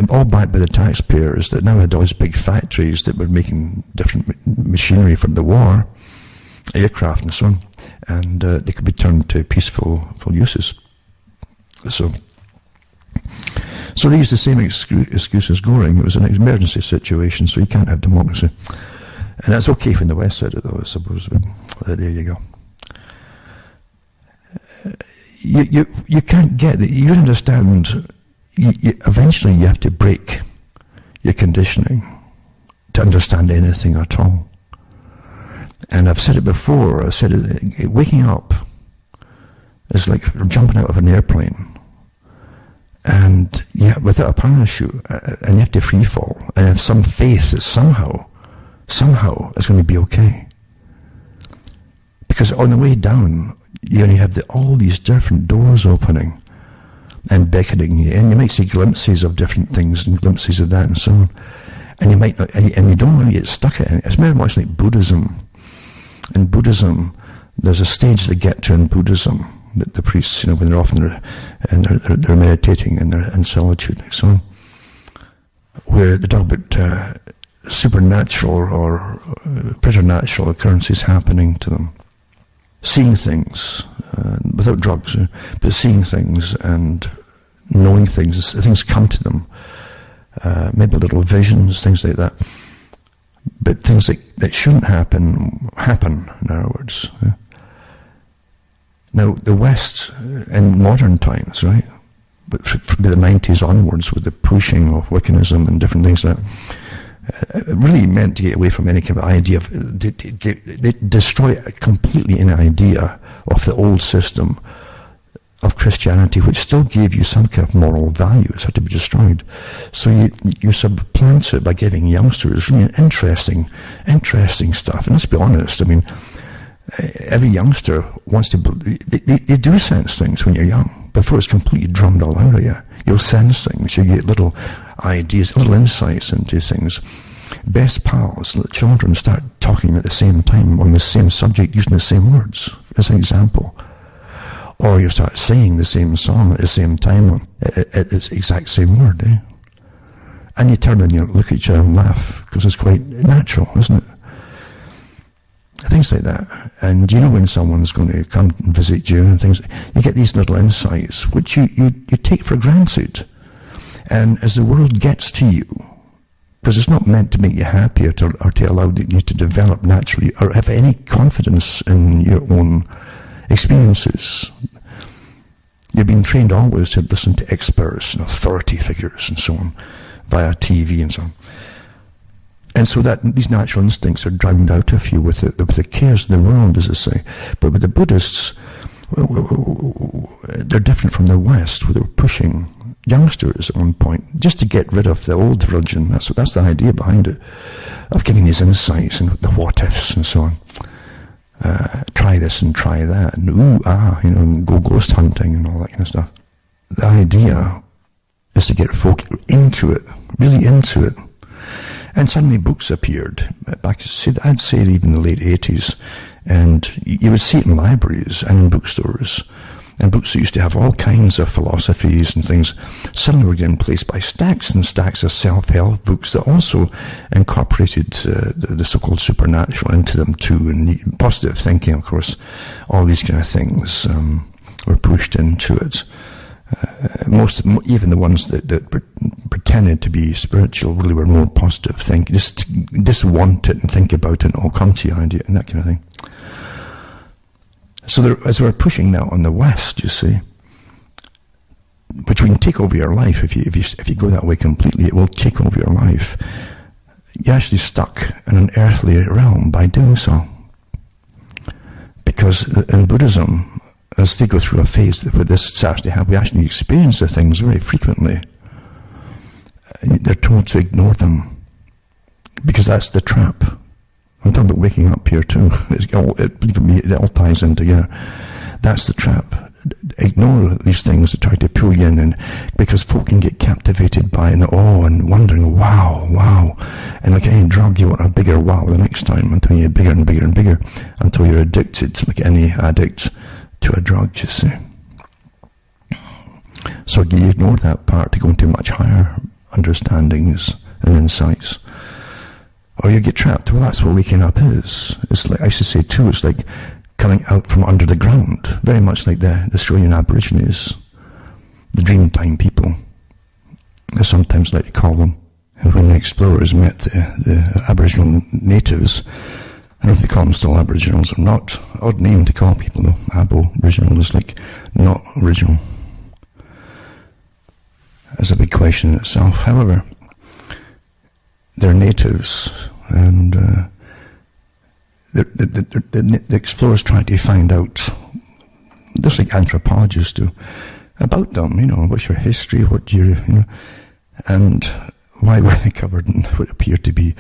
A: all backed by the taxpayers, that now had all these big factories that were making different machinery for the war, aircraft and so on, and they could be turned to peaceful uses. So they used the same excuse as Goring. It was an emergency situation, so you can't have democracy. And that's okay from the West side, though, I suppose. But there you go. You can't get it. You understand. Eventually, you have to break your conditioning to understand anything at all. And I've said it before. I said it, waking up is like jumping out of an airplane. And yeah, without a parachute, and you have to free fall, and have some faith that somehow it's going to be okay. Because on the way down, you only have all these different doors opening and beckoning you, and you might see glimpses of different things and glimpses of that and so on. And you might not, and you don't want to get stuck in it. It's very much like Buddhism. In Buddhism, there's a stage they get to in Buddhism, that the priests, when they're often they're meditating and they're in solitude and so on, where they talk about supernatural or preternatural occurrences happening to them, seeing things without drugs, but seeing things and knowing things. Things come to them, maybe little visions, things like that. But things that shouldn't happen, in other words. Now, the West, in modern times, right, but from the 90s onwards, with the pushing of Wiccanism and different things like that, it really meant to get away from any kind of idea of, they destroy completely any idea of the old system of Christianity, which still gave you some kind of moral values, had to be destroyed. So you supplant it by giving youngsters really interesting stuff. And let's be honest, I mean, every youngster wants to, they do sense things when you're young, before it's completely drummed all out of you. You'll sense things, you get little ideas, little insights into things. Best pals, little children start talking at the same time on the same subject, using the same words, as an example. Or you start singing the same song at the same time, at the exact same word, And you turn and you look at each other and laugh, because it's quite natural, isn't it? Things like that. And you know when someone's going to come and visit you and things, you get these little insights, which you take for granted. And as the world gets to you, because it's not meant to make you happy or to allow you to develop naturally or have any confidence in your own experiences. You've been trained always to listen to experts and authority figures and so on, via TV and so on. And so that these natural instincts are drowned out of you with the cares of the world, as I say. But with the Buddhists, they're different from the West, where they're pushing youngsters at one point just to get rid of the old religion. That's the idea behind it, of getting these insights and the what ifs and so on. Try this and try that, and and go ghost hunting and all that kind of stuff. The idea is to get folk into it, really into it. And suddenly books appeared, back, I'd say even the late 80s, and you would see it in libraries and in bookstores, and books that used to have all kinds of philosophies and things suddenly were getting placed by stacks and stacks of self-help books that also incorporated the so-called supernatural into them too, and positive thinking, of course. All these kind of things were pushed into it. Even the ones that pretended to be spiritual really were more positive thinking. Just want it and think about it and it'll come to you, idea and that kind of thing. So as we're pushing now on the West, you see, which can take over your life if you go that way completely, it will take over your life. You're actually stuck in an earthly realm by doing so. Because in Buddhism, as they go through a phase where this starts to happen, we actually experience the things very frequently. They're told to ignore them, because that's the trap. I'm talking about waking up here too. It all ties in together. That's the trap. ignore these things that try to pull you in, and because folk can get captivated by an awe and wondering, wow, and like any drug, you want a bigger wow the next time until you get bigger and bigger and bigger until you're addicted, like any addict to a drug, you see. So you ignore that part to go into much higher understandings and insights, or you get trapped. Well, that's what waking up is. It's like, I should say too, it's like coming out from under the ground, very much like the Australian Aborigines, the Dreamtime people, I sometimes like to call them. And when the explorers met the Aboriginal natives, I don't know if they call them still Aboriginals or not. Odd name to call people though. Aboriginal is like not original. That's a big question in itself. However, they're natives, and the explorers tried to find out, just like anthropologists do, about them, what's your history, and why were they covered in what appeared to be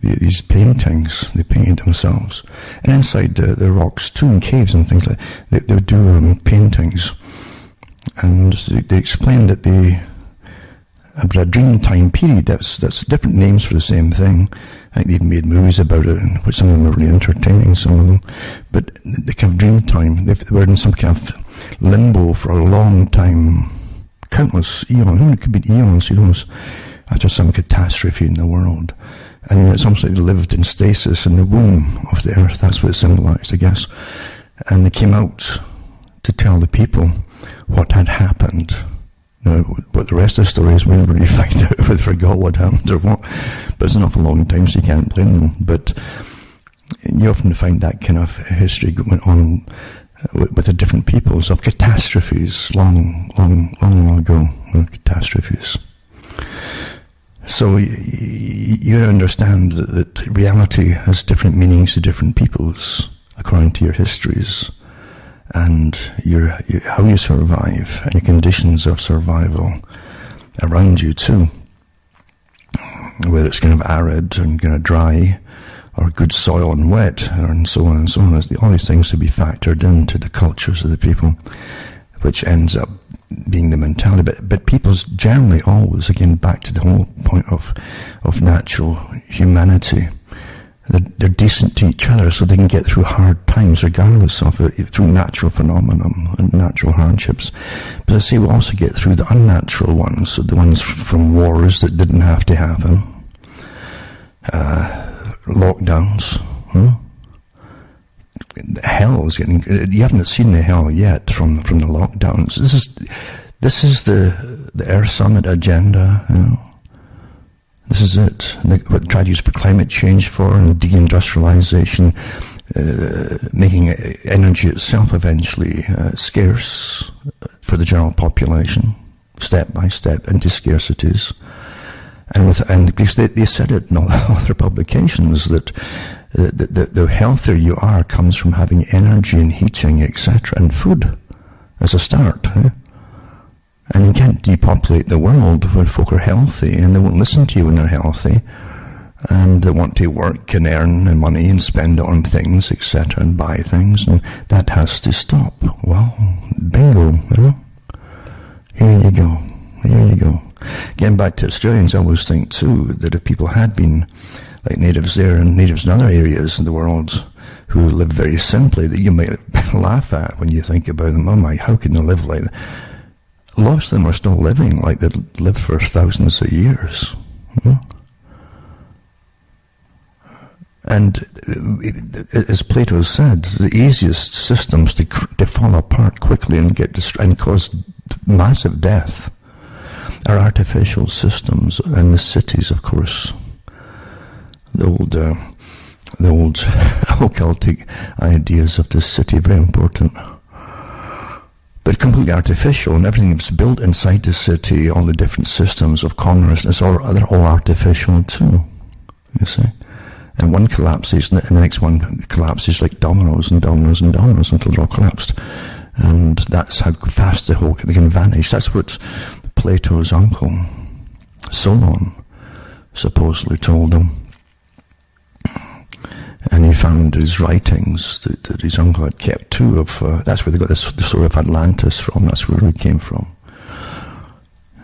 A: these paintings. They painted themselves. And inside the rocks too, in caves and things like that, they would do paintings. And they explained that about a Dreamtime period, that's different names for the same thing. I think they've made movies about it, and some of them are really entertaining, some of them. But the kind of Dreamtime, they were in some kind of limbo for a long time, countless eons. It could be eons, after some catastrophe in the world. And it's almost like they lived in stasis in the womb of the earth. That's what it symbolized, I guess. And they came out to tell the people what had happened. Now, what the rest of the story is, we never really find out if they forgot what happened or what. But it's an awful long time, so you can't blame them. But you often find that kind of history going on with the different peoples of catastrophes long ago. Catastrophes. So you understand that reality has different meanings to different peoples according to your histories, and how you survive, and your conditions of survival around you too. Whether it's kind of arid and kind of dry, or good soil and wet, and so on and so on. All these things to be factored into the cultures of the people, which ends up being the mentality. But people's generally always, again, back to the whole point of natural humanity. They're decent to each other so they can get through hard times regardless of it, through natural phenomenon and natural hardships. But I say we also get through the unnatural ones, so the ones from wars that didn't have to happen, lockdowns. Hell is getting. You haven't seen the hell yet from the lockdowns. This is the Earth Summit agenda. This is it. What they try to use for climate change for, and deindustrialization, making energy itself eventually scarce for the general population, step by step into scarcities. And because they said it in all their publications that the healthier you are comes from having energy and heating, etc., and food as a start. And you can't depopulate the world when folk are healthy, and they won't listen to you when they're healthy, and they want to work and earn money and spend it on things, etc., and buy things, and that has to stop. Well, bingo, Here you go. Getting back to Australians, I always think too that if people had been like natives there and natives in other areas in the world who live very simply, that you might laugh at when you think about them. Oh my, how can they live like that? A lot of them are still living like they lived for thousands of years. And as Plato said, the easiest systems to fall apart quickly and and cause massive death are artificial systems, and the cities, of course. The old occultic ideas of the city, very important. But completely artificial, and everything that's built inside the city, all the different systems of commerce, they're all artificial too, you see. And one collapses, and the next one collapses like dominoes and dominoes and dominoes until they're all collapsed. And that's how fast they can vanish. That's what Plato's uncle, Solon, supposedly told them. And he found his writings that his uncle had kept too of, that's where they got the story of Atlantis from, that's where it came from.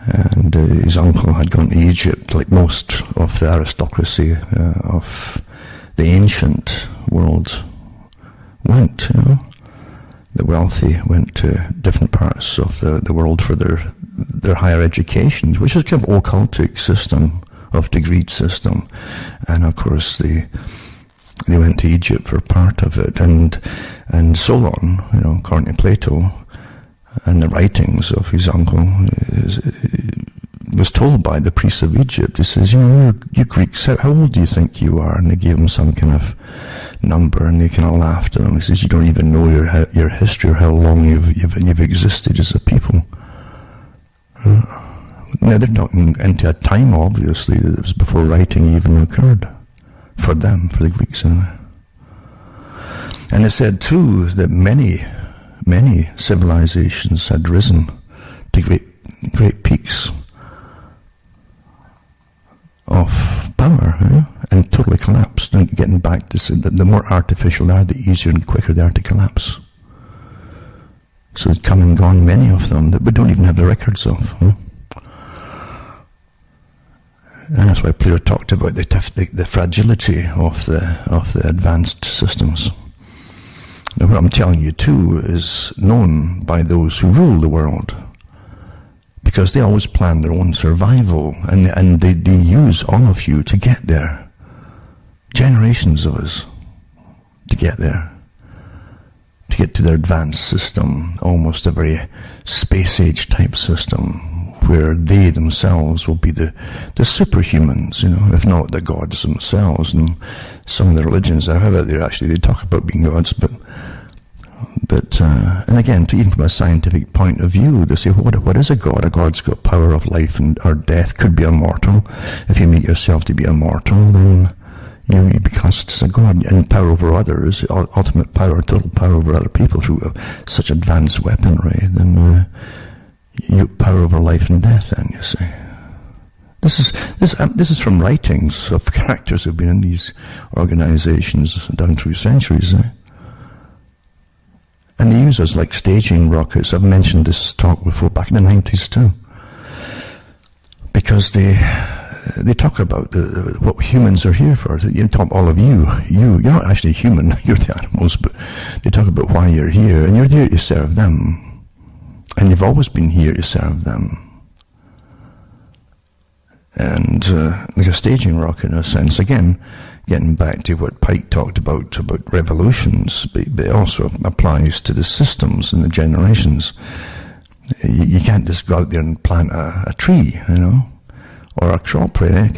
A: And his uncle had gone to Egypt, like most of the aristocracy of the ancient world went, you know. The wealthy went to different parts of the world for their higher education, which is kind of occultic system, of degreed system. And of course they went to Egypt for part of it, and Solon, you know, according to Plato, and the writings of his uncle, was told by the priests of Egypt, he says, you know, you Greeks, how old do you think you are? And they gave him some kind of number, and they kind of laughed at him. He says, you don't even know your history or how long you've existed as a people. Now they're not into a time, obviously, that was before writing even occurred. For them, for the Greeks anyway. And it said too that many civilizations had risen to great peaks of power, and totally collapsed. And getting back to that, the more artificial they are, the easier and quicker they are to collapse. So they've come and gone, many of them that we don't even have the records of. And that's why Plato talked about the fragility of the advanced systems. Now, what I'm telling you too is known by those who rule the world, because they always plan their own survival, and they use all of you to get there. Generations of us to get there, to get to their advanced system, almost a very space age type system, where they themselves will be the superhumans, you know, if not the gods themselves. And some of the religions that I have out there, actually, they talk about being gods, but and again, even from a scientific point of view, they say, what is a god? A god's got power of life or death, could be immortal. If you make yourself to be immortal, then you be classed as a god, and power over others, ultimate power, total power over other people through such advanced weaponry, then you power over life and death, then, you see. This is from writings of characters who've been in these organizations down through centuries. And they use us like staging rockets. I've mentioned this talk before, back in the 90s too. Because they talk about what humans are here for. You talk, all of you're not actually human, you're the animals, but they talk about why you're here, and you're there to serve them. And you've always been here to serve them. And like a staging rocket in a sense. Again, getting back to what Pike talked about revolutions, but it also applies to the systems and the generations. You can't just go out there and plant a tree, you know, or a crop, and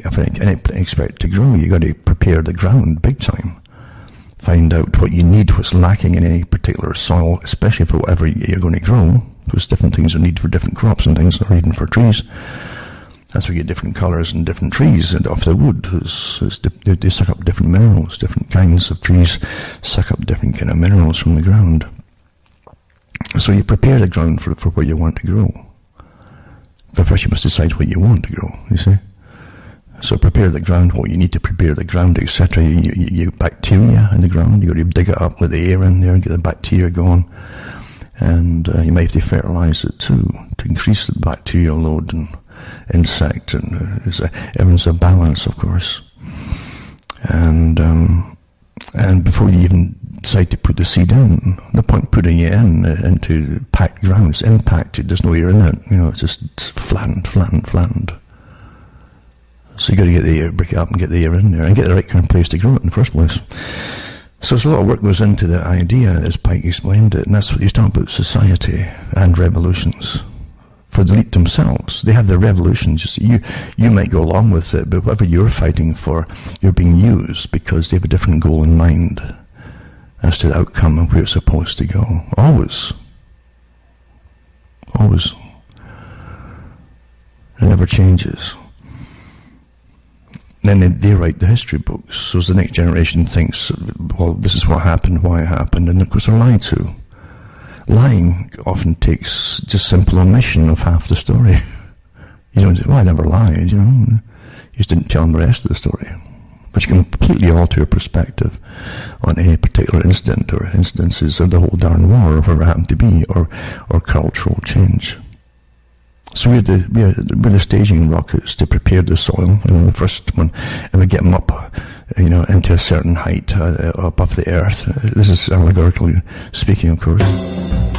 A: expect it to grow. You've got to prepare the ground big time. Find out what you need, what's lacking in any particular soil, especially for whatever you're going to grow. There's different things are needed for different crops and things, or even for trees. That's why you get different colours and different trees off the wood. They suck up different minerals. Different kinds of trees suck up different kind of minerals from the ground. So you prepare the ground for what you want to grow. But first you must decide what you want to grow, you see. So prepare the ground, what you need to prepare the ground, etc. You bacteria in the ground, you've got to dig it up, let the air in there and get the bacteria going. And you might have to fertilise it too, to increase the bacterial load and insect, and everyone's a balance, of course. And before you even decide to put the seed in, the point putting it into packed ground, it's impacted, there's no air in it, you know, it's just flattened. So you got to get the air, break it up and get the air in there, and get the right kind of place to grow it in the first place. So there's a lot of work goes into the idea, as Pike explained it, and that's what he's talking about, society and revolutions. For the elite themselves, they have their revolutions. You might go along with it, but whatever you're fighting for, you're being used because they have a different goal in mind as to the outcome and where it's supposed to go. Always. It never changes. Then they write the history books, so as the next generation thinks, well, this is what happened, why it happened, and of course they're lied to. Lying often takes just simple omission of half the story. You don't say, well, I never lied, you know. You just didn't tell them the rest of the story. which can completely alter your perspective on any particular incident or instances of the whole darn war, or where it happened to be, or cultural change. So we're the staging rockets to prepare the soil, the first one, and we get them up, into a certain height above the earth. This is allegorically speaking, of course.